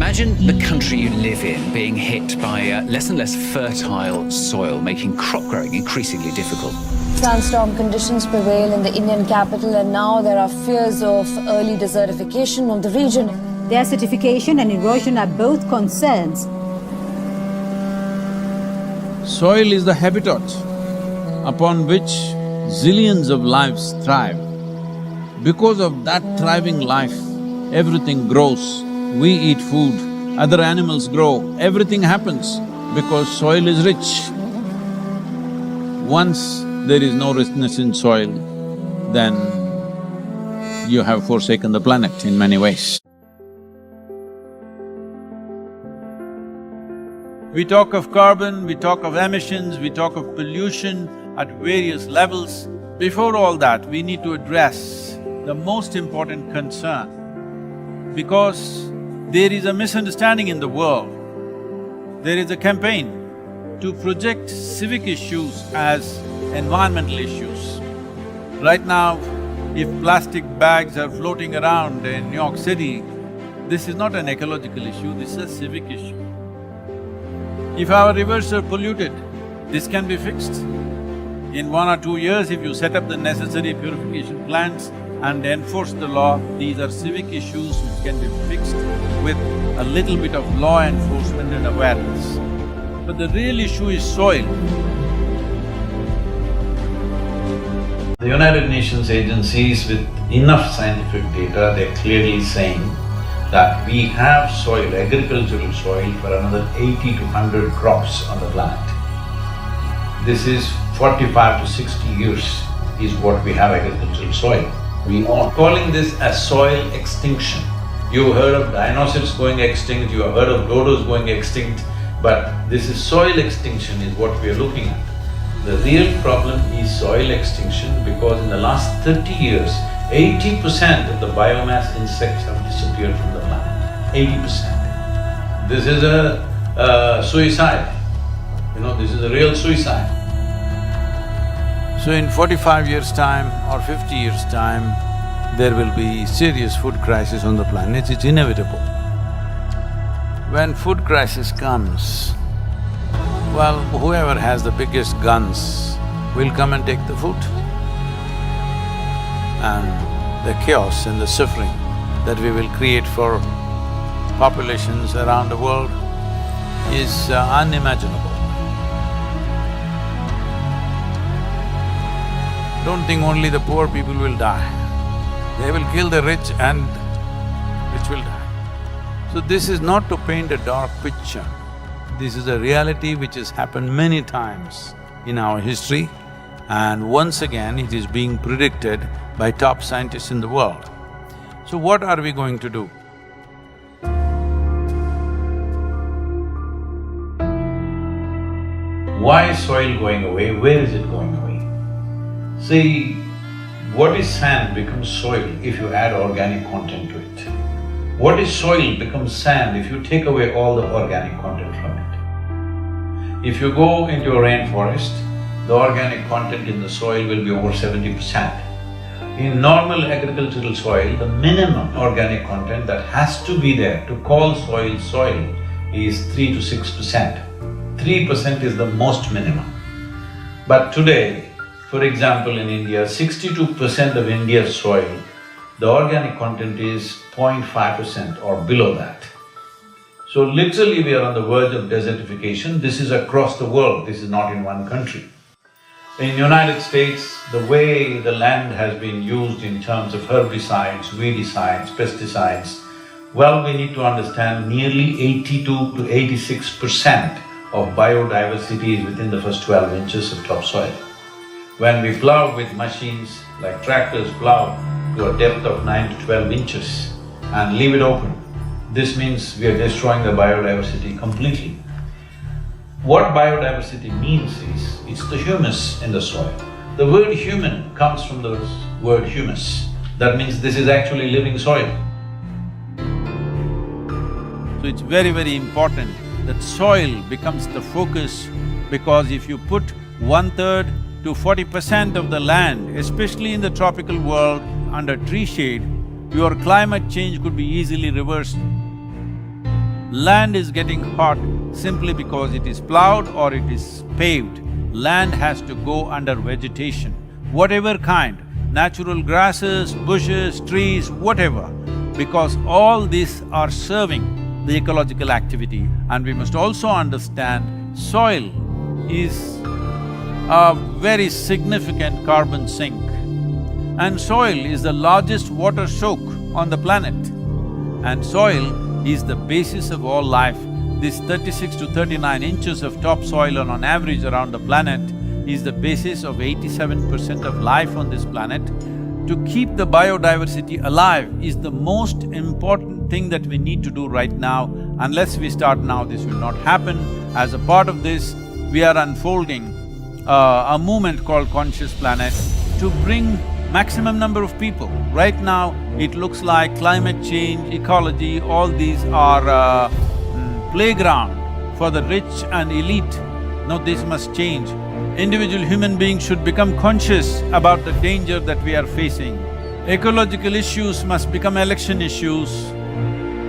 Imagine the country you live in being hit by less and less fertile soil, making crop growing increasingly difficult. Sandstorm conditions prevail in the Indian capital, and now there are fears of early desertification of the region. Desertification and erosion are both concerns. Soil is the habitat upon which zillions of lives thrive. Because of that thriving life, everything grows. We eat food, other animals grow, everything happens because soil is rich. Once there is no richness in soil, then you have forsaken the planet in many ways. We talk of carbon, we talk of emissions, we talk of pollution at various levels. Before all that, we need to address the most important concern, because there is a misunderstanding in the world. There is a campaign to project civic issues as environmental issues. Right now, if plastic bags are floating around in New York City, this is not an ecological issue, this is a civic issue. If our rivers are polluted, this can be fixed. In 1 or 2 years, if you set up the necessary purification plants and enforce the law, these are civic issues which can be fixed with a little bit of law enforcement and awareness. But the real issue is soil. The United Nations agencies, with enough scientific data, they're clearly saying that we have soil, agricultural soil, for another 80 to 100 crops on the planet. This is 45 to 60 years is what we have agricultural soil. We are calling this as soil extinction. You've heard of dinosaurs going extinct, you have heard of dodos going extinct, but this is soil extinction is what we are looking at. The real problem is soil extinction because in the last 30 years, 80% of the biomass insects have disappeared from the planet, 80%. This is a suicide, this is a real suicide. So in 45 years' time or 50 years' time, there will be serious food crisis on the planet, it's inevitable. When food crisis comes, well, whoever has the biggest guns will come and take the food. And the chaos and the suffering that we will create for populations around the world is unimaginable. Don't think only the poor people will die. They will kill the rich and rich will die. So this is not to paint a dark picture. This is a reality which has happened many times in our history, and once again it is being predicted by top scientists in the world. So what are we going to do? Why is soil going away? Where is it going away? See, what is sand becomes soil if you add organic content to it. What is soil becomes sand if you take away all the organic content from it. If you go into a rainforest, the organic content in the soil will be over 70%. In normal agricultural soil, the minimum organic content that has to be there to call soil soil is 3 to 6%. 3% is the most minimum. But today, for example, in India, 62% of India's soil, the organic content is 0.5% or below that. So literally we are on the verge of desertification. This is across the world, this is not in one country. In United States, the way the land has been used in terms of herbicides, weedicides, pesticides, well, we need to understand nearly 82 to 86% of biodiversity is within the first 12 inches of topsoil. When we plow with machines, like tractors plow to a depth of 9 to 12 inches and leave it open, this means we are destroying the biodiversity completely. What biodiversity means is, it's the humus in the soil. The word human comes from the word humus. That means this is actually living soil. So it's very, very important that soil becomes the focus, because if you put 1/3 to 40% of the land, especially in the tropical world, under tree shade, your climate change could be easily reversed. Land is getting hot simply because it is plowed or it is paved. Land has to go under vegetation, whatever kind, natural grasses, bushes, trees, whatever, because all these are serving the ecological activity. And we must also understand soil is a very significant carbon sink. And soil is the largest water soak on the planet. And soil is the basis of all life. This 36 to 39 inches of topsoil on average around the planet is the basis of 87% of life on this planet. To keep the biodiversity alive is the most important thing that we need to do right now. Unless we start now, this will not happen. As a part of this, we are unfolding a movement called Conscious Planet to bring maximum number of people. Right now, it looks like climate change, ecology, all these are playground for the rich and elite. No, this must change. Individual human beings should become conscious about the danger that we are facing. Ecological issues must become election issues,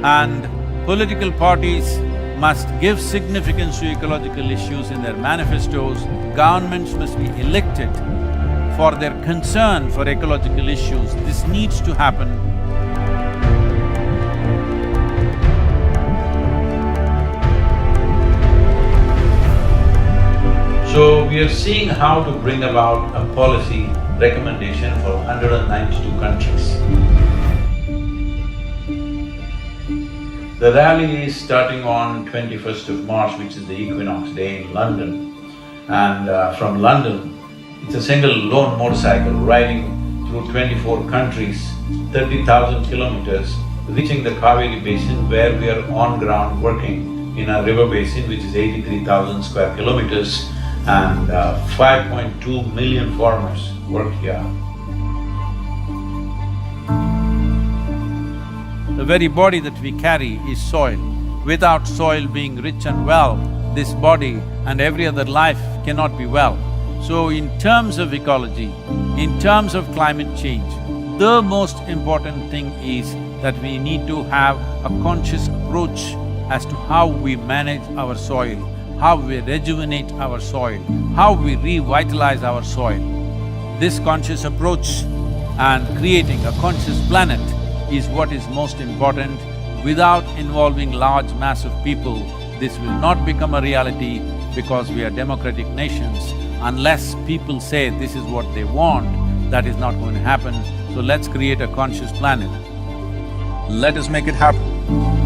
and political parties must give significance to ecological issues in their manifestos. Governments must be elected for their concern for ecological issues. This needs to happen. So we are seeing how to bring about a policy recommendation for 192 countries. The rally is starting on 21st of March, which is the equinox day in London. And from London, it's a single lone motorcycle riding through 24 countries, 30,000 kilometers, reaching the Kaveri basin where we are on ground working in a river basin which is 83,000 square kilometers, and 5.2 million farmers work here. The very body that we carry is soil. Without soil being rich and well, this body and every other life cannot be well. So in terms of ecology, in terms of climate change, the most important thing is that we need to have a conscious approach as to how we manage our soil, how we rejuvenate our soil, how we revitalize our soil. This conscious approach and creating a conscious planet is what is most important. Without involving large mass of people, this will not become a reality because we are democratic nations. Unless people say this is what they want, that is not going to happen. So let's create a conscious planet. Let us make it happen.